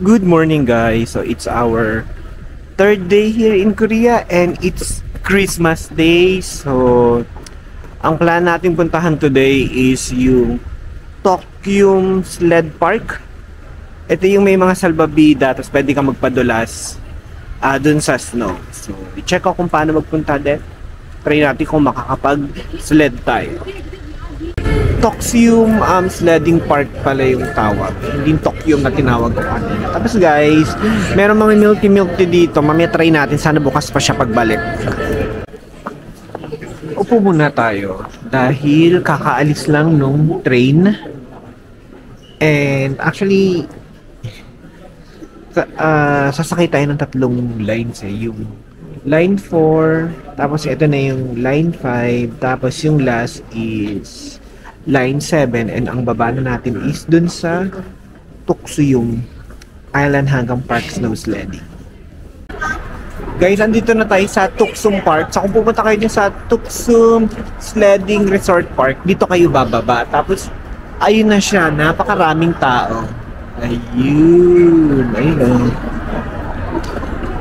Good morning guys. So it's our third day here in Korea and it's Christmas Day. So ang plan natin puntahan today is yung Tokyo Sled Park. Ito yung may mga salbabida tapos pwede kang magpadulas dun sa snow. So i-check ko kung paano magpunta din. Try natin kung makakapag-sled tayo. Tokyo Sledding Park pala yung tawag. Hindi Tokyo na tinawag ko kanina. Tapos guys, meron mga milky dito. Mamaya try natin. Sana bukas pa siya pagbalik. Upo muna tayo. Dahil kakaalis lang nung train. And actually, sasakay tayo ng tatlong lines eh. Yung line 4, tapos ito na yung line 5, tapos yung last is line 7 and ang baba na natin is dun sa Tokyo Island hanggang Park Snow Sledding. Guys, andito na tayo sa Tokyo Park. So kung pupunta kayo dyan sa Tokyo Sledding Resort Park, dito kayo bababa. Tapos ayun na siya, napakaraming tao. Ayun, ayun.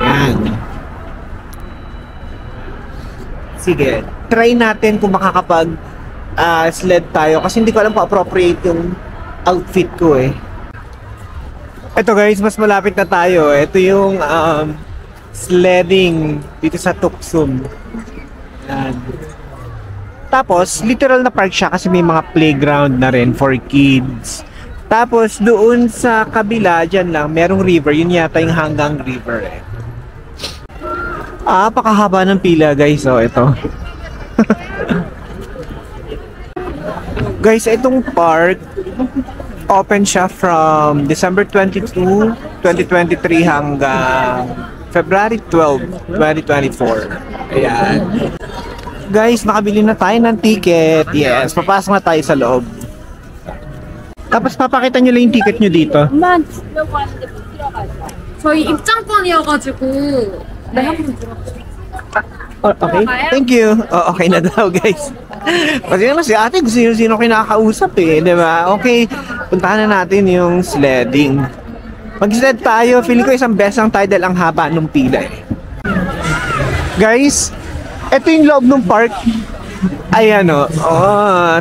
Yan. Sige, try natin kung makakapag sled tayo kasi hindi ko alam kung appropriate yung outfit ko eh. Ito guys, mas malapit na tayo. Ito yung sledding dito sa Tokyo. Yan. Tapos, literal na park siya kasi may mga playground na rin for kids. Tapos, doon sa kabila, dyan lang, merong river. Yun yata yung Hanggang River eh. Pakahaba ng pila guys. So, ito. Guys, itong park open siya from December 22, 2023 hanggang February 12, 2024. Ayan. Guys, nakabili na tayo ng ticket. Yes, papasok na tayo sa loob. Tapos papakita nyo lang yung ticket nyo dito. 저희 입장권이어가지고 네, 한번 들어보세요. Okay, thank you. Okay na daw guys. Kasi si ate kung sino-sino kinakausap eh, di ba? Okay, puntahan na natin yung sledding. Mag-sled tayo, feeling ko isang beses lang tayo dahil ang haba nung pila eh. Guys, ito yung loob ng park. Ayan o.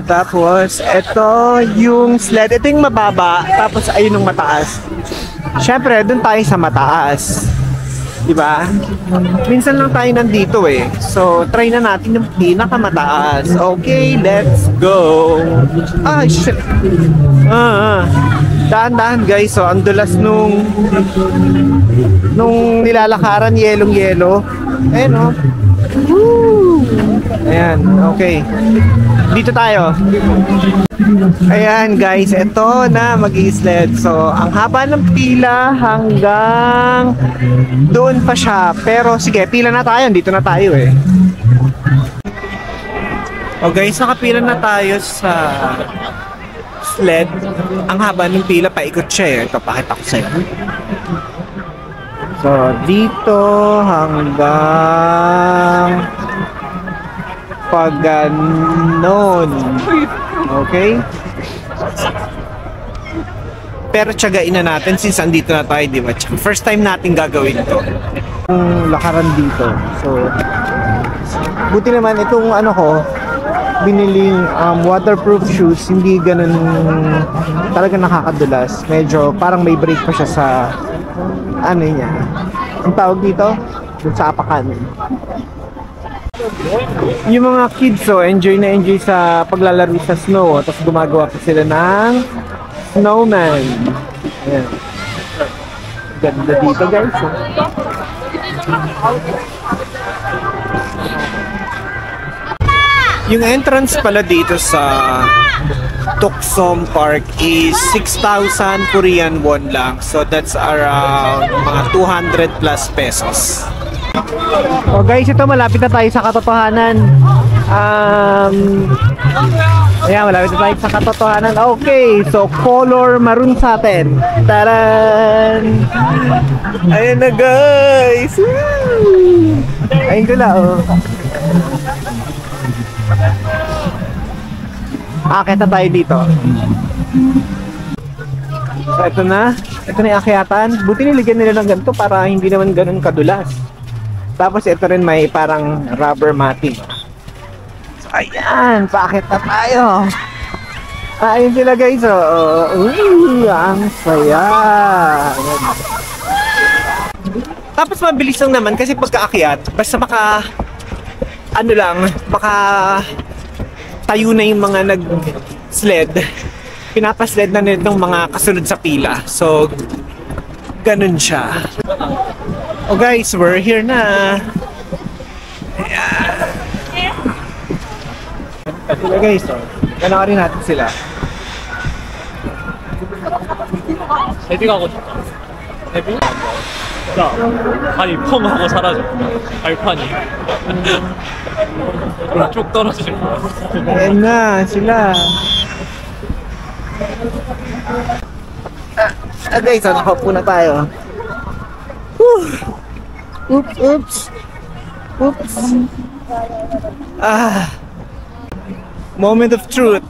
Tapos ito yung sled. Ito yung mababa, tapos ayun yung mataas. Siyempre, dun tayo sa mataas. Diba? Minsan lang tayo nandito eh. So, try na natin yung pinakamataas. Okay, let's go. Shit. Dahan-dahan guys. So, ang dulas nung nilalakaran, yelong-yelo. Ayan o. Woo! Ayan, okay. Dito tayo. Ayan guys, ito na mag-i-sled. So, ang haba ng pila hanggang doon pa siya. Pero sige, pila na tayo. Dito na tayo eh. Oh guys, nakapila na tayo sa sled. Ang haba ng pila, paikot siya eh. Ito, pakita ko sa'yo. So, dito hanggang pagganon. Okay? Pero tiyagain na natin since andito na tayo, di ba? First time natin gagawin to. Yung lakaran dito. So, buti naman itong ano ko, biniling waterproof shoes, hindi ganun talaga nakakadulas. Medyo parang may break pa siya sa ano niya. Ang tawag dito, dun sa apakan. Yung mga kids enjoy na enjoy sa paglalaro sa snow, tapos gumagawa pa sila ng snowman. Ayan. Ganda dito guys. Yung entrance pala dito sa Tokyo Park is 6,000 Korean won lang. So that's around mga 200 plus pesos. Oh guys, ito malapit na tayo sa katotohanan. Ayan, malapit na tayo sa katotohanan. Okay, so color maroon sa atin. Taran! Ayan na guys! Woo! Ayun ko lang oh. Akit na tayo dito. So ito na yung akyatan. Buti nilagyan nila ng ganito para hindi naman ganun kadulas. Tapos ito rin may parang rubber matting. So ayan, paakyat na tayo. Ayun sila guys, ang saya. Tapos mabilis lang naman kasi pagkaakyat, basta maka tayo na yung mga nag-sled. Pinapasled na nitong mga kasunod sa pila. So, ganun siya. Oh guys, we're here na. Ayan. Sila guys, panoorin natin sila. 데뷔가고 싶다. 데뷔? 자, 다리 펑하고 사라져. 발판이. 쭉 떨어지는 거야. Ayan na, sila. Guys, nakaupo na tayo. Whew. Oops. Moment of truth.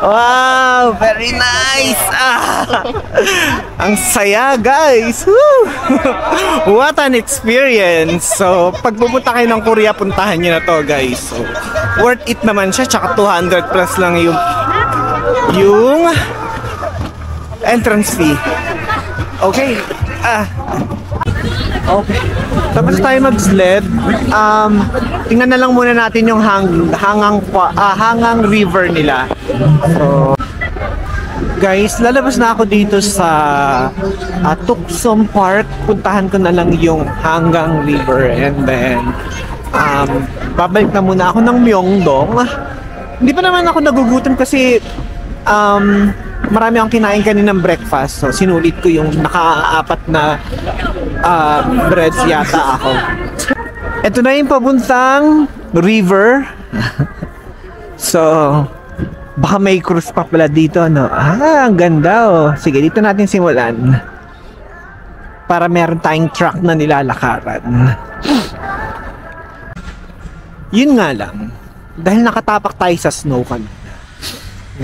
Wow, very nice. Ang saya, guys. What an experience. So, pag pupunta kayo ng Korea, puntahan niyo na to, guys. So, worth it naman siya. Tsaka 200 plus lang yung entrance fee. Okay. Okay. Tapos tayo mag-sled. Tingnan na lang muna natin yung hangang river nila. So, guys, lalabas na ako dito sa Tuksom Park. Puntahan ko na lang yung Hangang River and then babalik na muna ako ng Myeongdong. Hindi pa naman ako nagugutom kasi marami akong kinain kaninang breakfast. So, sinulit ko yung naka-apat na breads yata ako. Ito na yung pabuntang river. So, baka may cruise pa pala dito, no? Ang ganda, oh. Sige, dito natin simulan. Para meron tayong truck na nilalakaran. Yun nga lang. Dahil nakatapak tayo sa snow kanina.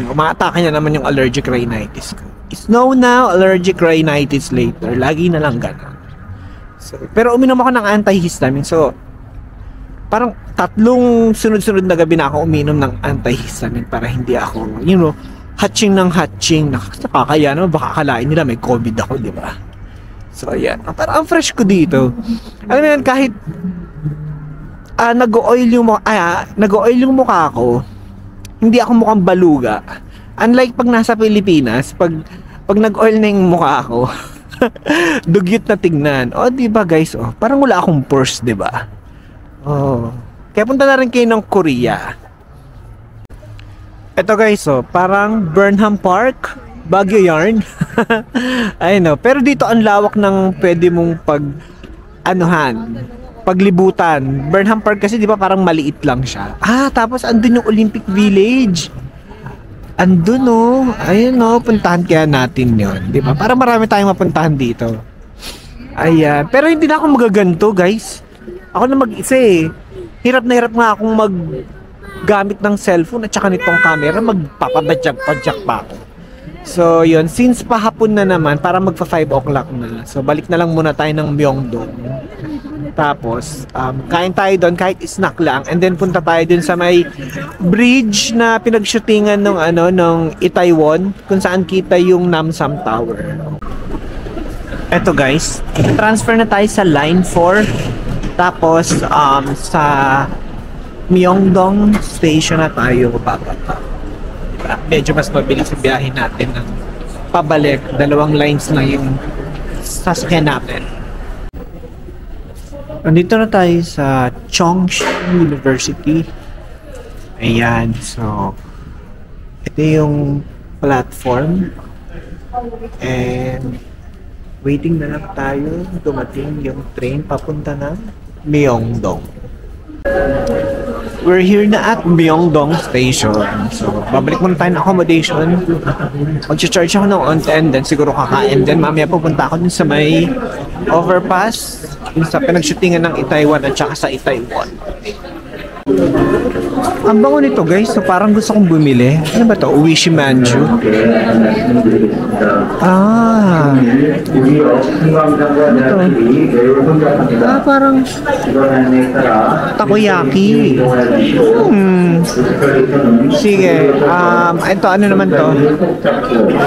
Umaatake na naman yung allergic rhinitis ko. Snow now, allergic rhinitis later. Lagi na lang gano'n. So, pero uminom ako ng antihistamine. So, parang 3 sunod-sunod na gabi na ako uminom ng antihistamine para hindi ako, hatching ng hatching. Nakakaya naman, baka akalain nila may COVID ako, di ba? So, ayan. Parang ang fresh ko dito. Alam mo yan, kahit nag-oil yung mukha ko, hindi ako mukhang baluga. Unlike pag nasa Pilipinas, pag nag-oil na yung mukha ko, dugyot na tingnan. O, di ba guys? Oh, parang wala akong pores, di ba? Oh. Kaya punta na rin kayo ng Korea. Ito guys, parang Burnham Park, Baguio Yarn. I know. Pero dito ang lawak ng pwede mong paglibutan. Burnham Park kasi di ba parang maliit lang siya. Tapos andun yung Olympic Village. Andun ayun puntahan kaya natin yon, di ba? Para marami tayong mapuntahan dito. Ayan, pero hindi na ako magaganto, guys. Ako na mag-isa eh. Hirap na hirap nga akong gamit ng cellphone at saka nitong camera, magpapadyak pa ako. So yun, since pahapon na naman, para magpa 5 o'clock na. So balik na lang muna tayo ng Myeongdong. Tapos, kain tayo doon kahit snack lang. And then punta tayo dun sa may bridge na pinag-shootingan ng Itaewon, kung saan kita yung Namsam Tower. Eto guys, transfer na tayo sa Line 4. Tapos, sa Myeongdong Station na tayo bababa. Diba? Medyo mas mabilis yung biyahe natin ng pabalik. 2 lines na yung sasakyan natin. Nandito na tayo sa Chongchi University. Ayan, so ito yung platform. And waiting na lang tayo dumating yung train papunta ng Myeongdong. we're here na at Myeongdong Station. So, babalik muna tayo ng accommodation. Mag-charge ako ng onte and then siguro kakain. Then mamaya pupunta ako dun sa may overpass. Dun sa pinag-shootingan ng Itaewon at saka sa Itaewon. Ang bango nito guys, so parang gusto kong bumili. Ano ba to? Uwishi Manju. Ah. Ito. Ah, parang takoyaki. Sige. Ito ano naman to?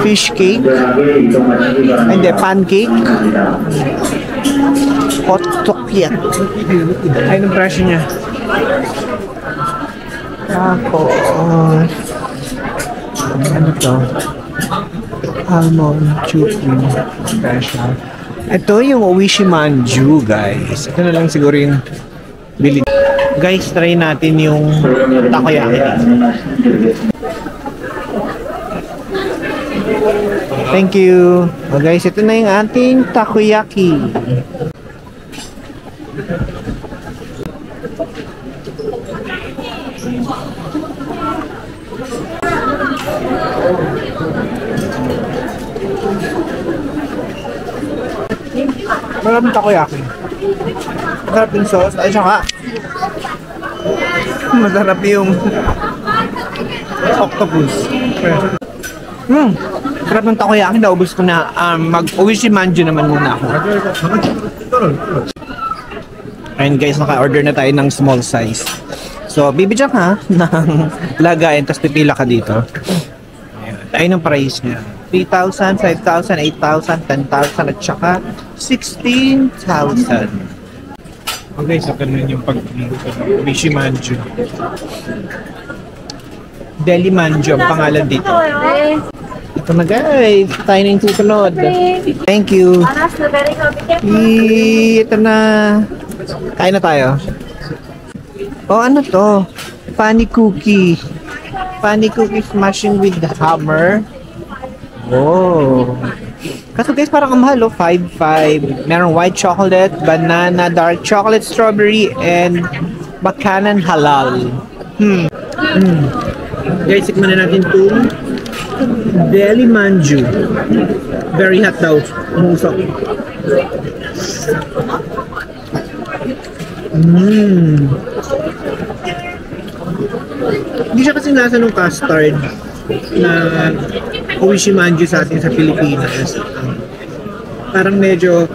Fish cake. Hindi, pancake. Otokyat. Ayun ang presyo niya. Tapos, ano to? Almond chupin special. Ito yung Uwishi Manju, guys. Ito na lang siguro yung bili. Guys, try natin yung takoyaki. Thank you. Oh, guys, ito na yung ating takoyaki. Maraming takoyaki. Masarap yung sauce. Ay, saka masarap yung octopus. Sarap ng takoyaki. Naubos ko na. Mag-Uwishi Manju naman muna ako. Ayun guys, naka-order na tayo ng small size. So, bibidyan ka ng lagayan, tapos pipila ka dito. Ayun ang price niya. 3,000, 5,000, 8,000, 10,000 at saka 16,000. Okay, so ganun yung pag-iluto ng Uwishi Manju. Deli Manju ang pangalan dito. Ito na guys, tayo na yung susunod. Thank you. Ito na. Kain na tayo. Oh, ano to? Pani cookie. Pani cookie smashing with the hammer. Oh. Kaso guys, parang ang mahal, oh. 5.5. Merong white chocolate, banana, dark chocolate, strawberry, and bakanan halal. Guys, tikman na natin itong Deli Manju. Very hot daw. Umusok. Hindi siya kasing lasa ng custard na Uwishi Manju sa atin sa Pilipinas. Parang medyo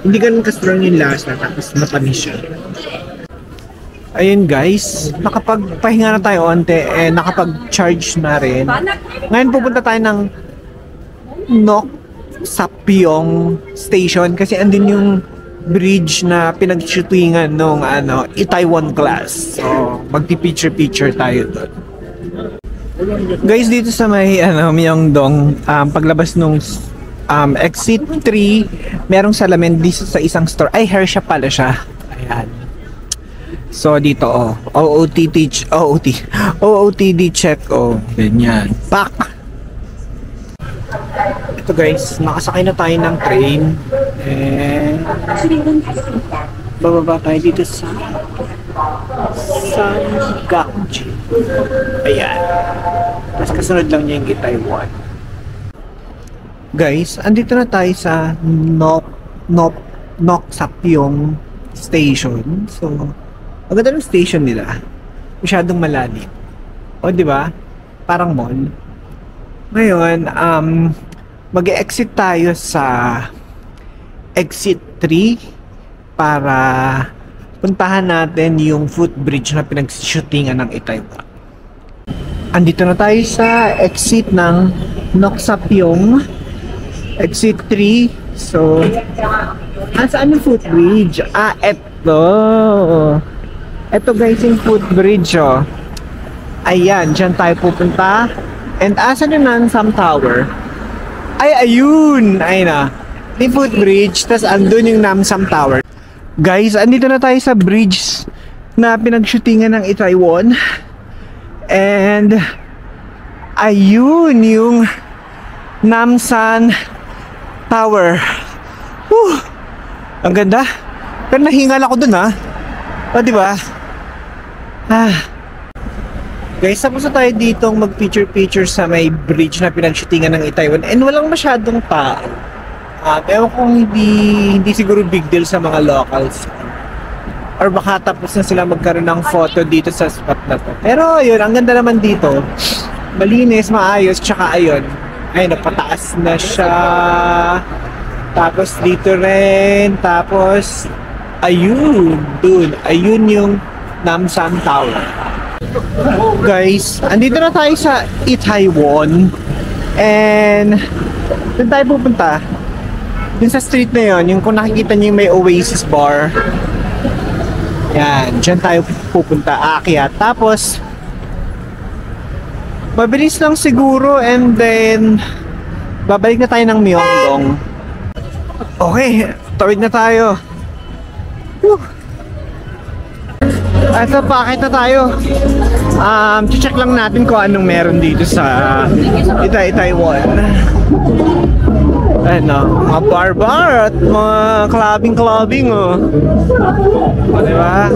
hindi ganun ka-strong yung lasa, tapos matamis siya. Ayun guys, nakapagpahinga na tayo onte, nakapag-charge na rin. Ngayon pupunta tayo ng Nok Sapyong Station kasi andun yung bridge na pinag-shootingan nung Itaewon class. So, magti-picture tayo doon. Guys, dito sa may Myeongdong, paglabas nung exit 3, merong salamin dito sa isang store. Ay, hair shop pala siya. Ayan. So, dito, OOTD check, ganyan. Pak! Ito guys, nakasakay na tayo ng train. Bababa tayo dito sa Sangakji. Ayan. Tapos kasunod lang niya yung Itaewon. Guys, andito na tayo sa Nok Sapyong Station. So, ang ganda ng station nila. Masyadong malalim. O, di ba? Parang mall. Ngayon, mag-exit tayo sa exit 3 para puntahan natin yung footbridge na pinag-shootingan ng Itaewon. Andito na tayo sa exit ng Nok Sapyong. Exit 3. So, saan yung footbridge? Eto guys yung footbridge, oh. Ayan, dyan tayo pupunta. And asan yung Nansam Tower? Ay, ayun! Ayun na. Yung footbridge, tas andun yung Nansam Tower. Guys, andito na tayo sa bridge na pinag-shootingan ng Itaewon. And ayun yung Namsan Tower. Whew! Ang ganda. Pero nahingal ako dun, ha? O, diba? Guys, tapos na tayo dito mag-picture-picture sa may bridge na pinag-shootingan ng Itaewon and walang masyadong tao. Ewan kung hindi siguro big deal sa mga locals. Or baka tapos na sila magkaroon ng photo dito sa spot na to. Pero yun, ang ganda naman dito. Malinis, maayos, tsaka ayun. Ay, napataas na siya. Tapos dito rin. Tapos, ayun. Dun. Ayun yung Namsan Tower. Guys, andito na tayo sa Itaewon. And, doon tayo pupunta. Dun sa street na yun, yung kung nakikita niyo yung may Oasis bar. Yan, dyan tayo pupunta, aakyat. Tapos, mabilis lang siguro and then, babalik na tayo ng Myeongdong. Okay, tawid na tayo. Whew. Ito, paakit na tayo. Check lang natin kung anong meron dito sa Itaewon. Ano, mga bar-bar at mga clubbing-clubbing, oh. O, diba?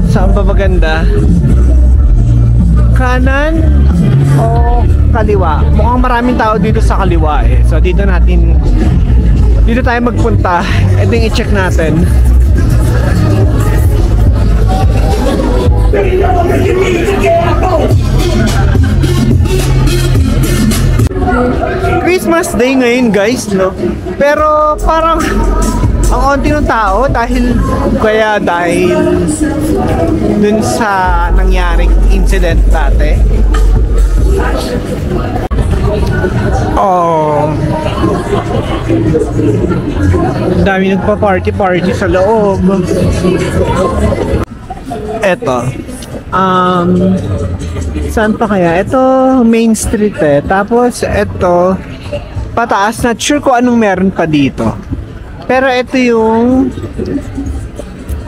Saan ba maganda? Kanan o kaliwa? Mukhang maraming tao dito sa kaliwa eh. So dito tayo magpunta. Ito yung i-check natin. Christmas Day ngayon, guys, no? Pero parang ang onti ng tao dahil dun sa nangyaring incident dati. Oh. Ang dami nagpa-party sa loob. Eto. Saan pa kaya? Ito, Main Street eh. Tapos, ito, pataas. Not sure kung anong meron pa dito. Pero ito yung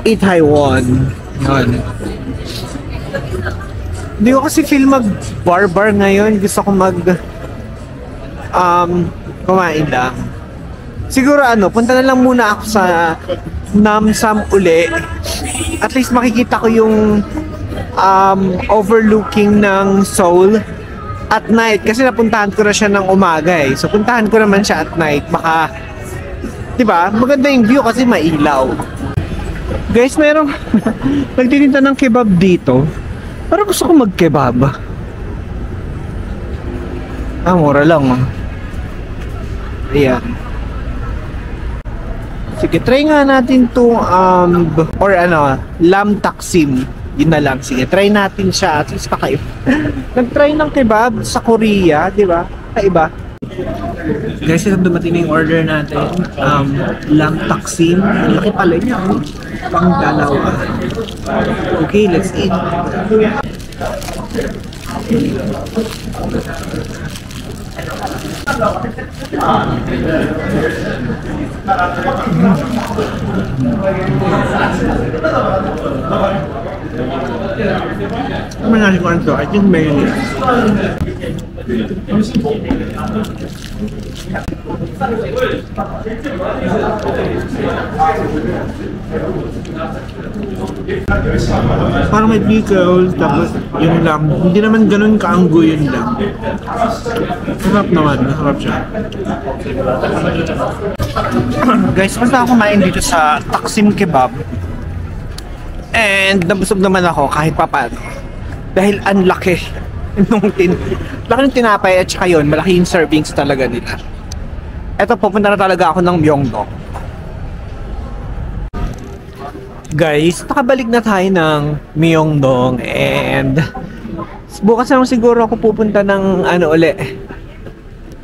Itaewon. Yun. Hindi ko kasi feel mag-bar ngayon. Gusto ko kumain lang. Siguro punta na lang muna ako sa Namsan uli. At least makikita ko yung overlooking ng Seoul at night. Kasi napuntahan ko na siya ng umaga eh. So puntahan ko naman siya at night. Baka, diba? Maganda yung view kasi mailaw. Guys, merong nagtitinda ng kebab dito. Pero gusto ko mag-kebab. Mura lang. Ayan. Sige, try nga natin itong lam taksim. Yun na lang. Sige, try natin siya. At least kakaiba. Nag-try ng kebab sa Korea, di ba? Kaiba. Guys, ito dumating na yung order natin. Lam taksim. Ang laki pala niya. Pang dalawa. Okay, let's eat. Ano nasi ko ito? I think mayonnaise. Parang may pickles, tapos yung lamb. Hindi naman ganun kaanggo yung lamb. Masarap naman, masarap siya. Guys, basta ako kumain dito sa Taksim Kebab. And nabusog naman ako kahit papaano. Dahil ang laki laki ng tinapay at saka yun, malaki yung servings talaga nila. Eto, pupunta na talaga ako ng Myeongdong. Guys, nakabalik na tayo ng Myeongdong and bukas naman siguro ako pupunta ng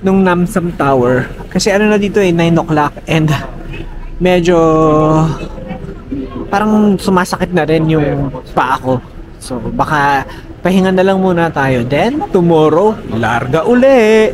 nung Namsan Tower. Kasi na dito 9 o'clock and medyo parang sumasakit na rin yung paa ko. So baka pahinga na lang muna tayo. Then tomorrow, larga uli.